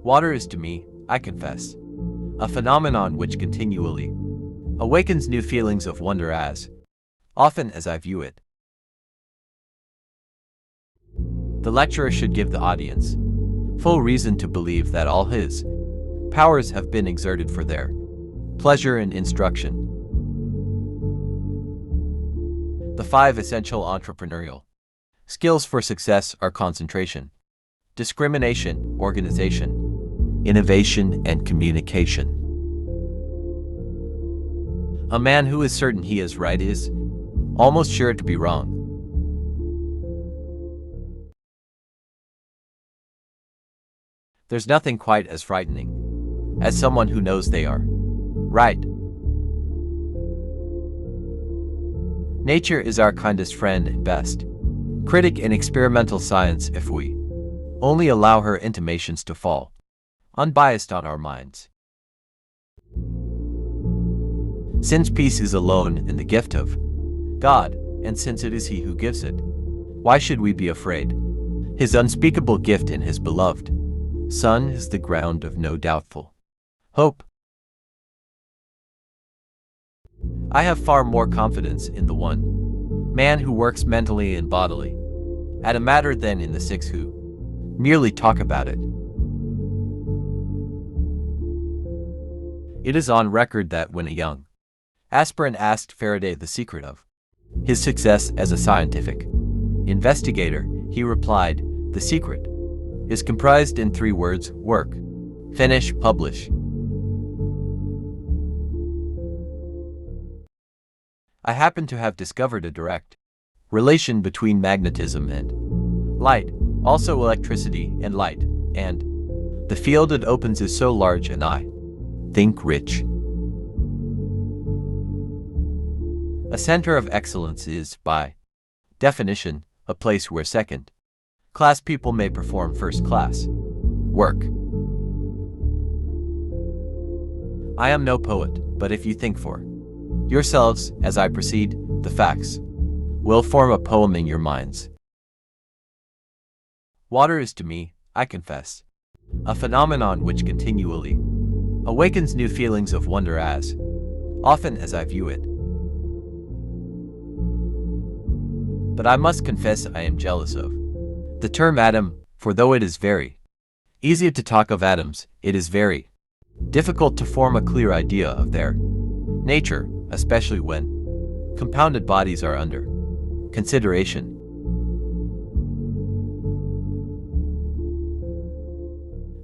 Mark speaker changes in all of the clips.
Speaker 1: Water is to me, I confess, a phenomenon which continually awakens new feelings of wonder as often as I view it. The lecturer should give the audience full reason to believe that all his powers have been exerted for their pleasure and instruction. The 5 essential entrepreneurial skills for success are concentration, discrimination, organization, innovation, and communication. A man who is certain he is right is almost sure to be wrong. There's nothing quite as frightening as someone who knows they are right. Nature is our kindest friend and best critic in experimental science if we only allow her intimations to fall unbiased on our minds. Since peace is alone in the gift of God, and since it is He who gives it, why should we be afraid? His unspeakable gift in His beloved Son is the ground of no doubtful hope. I have far more confidence in the one man who works mentally and bodily at a matter than in the 6 who merely talk about it. It is on record that when a young aspirant asked Faraday the secret of his success as a scientific investigator, he replied, "The secret is comprised in 3 words: work, finish, publish." I happen to have discovered a direct relation between magnetism and light, also electricity and light, and the field it opens is so large and I think rich. A center of excellence is, by definition, a place where second-class people may perform first-class work. I am no poet, but if you think for yourselves as I proceed, the facts will form a poem in your minds. Water is to me, I confess, a phenomenon which continually awakens new feelings of wonder as often as I view it. But I must confess I am jealous of the term atom, for though it is very easy to talk of atoms, it is very difficult to form a clear idea of their nature, especially when compounded bodies are under consideration.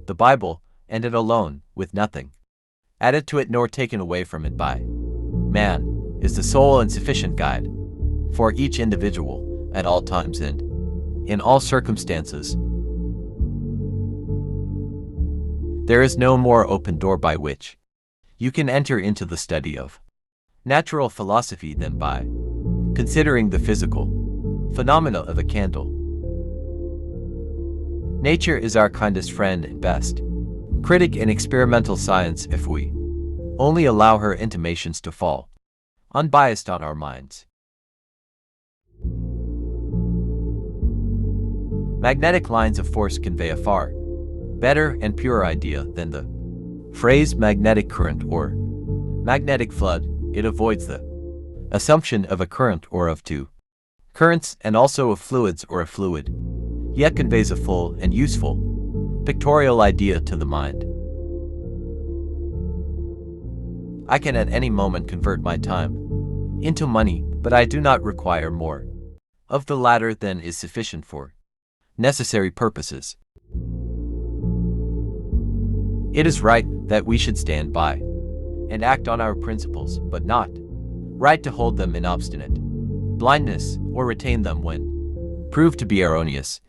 Speaker 1: The Bible, and it alone, with nothing added to it nor taken away from it by man, is the sole and sufficient guide for each individual at all times and in all circumstances. There is no more open door by which you can enter into the study of natural philosophy than by considering the physical phenomena of a candle. Nature is our kindest friend and best critic in experimental science if we only allow her intimations to fall unbiased on our minds. Magnetic lines of force convey a far better and purer idea than the phrase magnetic current or magnetic flood. It avoids the assumption of a current or of 2 currents and also of fluids or a fluid, yet conveys a full and useful pictorial idea to the mind. I can at any moment convert my time into money, but I do not require more of the latter than is sufficient for necessary purposes. It is right that we should stand by and act on our principles, but not right to hold them in obstinate blindness or retain them when proved to be erroneous.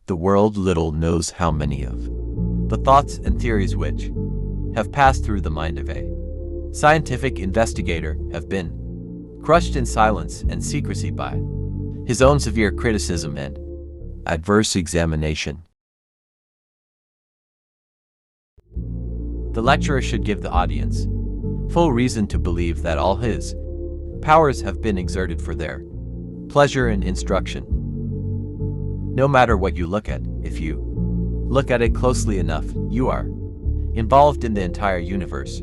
Speaker 1: The world little knows how many of the thoughts and theories which have passed through the mind of a scientific investigator have been crushed in silence and secrecy by his own severe criticism and adverse examination. The lecturer should give the audience full reason to believe that all his powers have been exerted for their pleasure and instruction. No matter what you look at, if you Look at it closely enough, you are involved in the entire universe.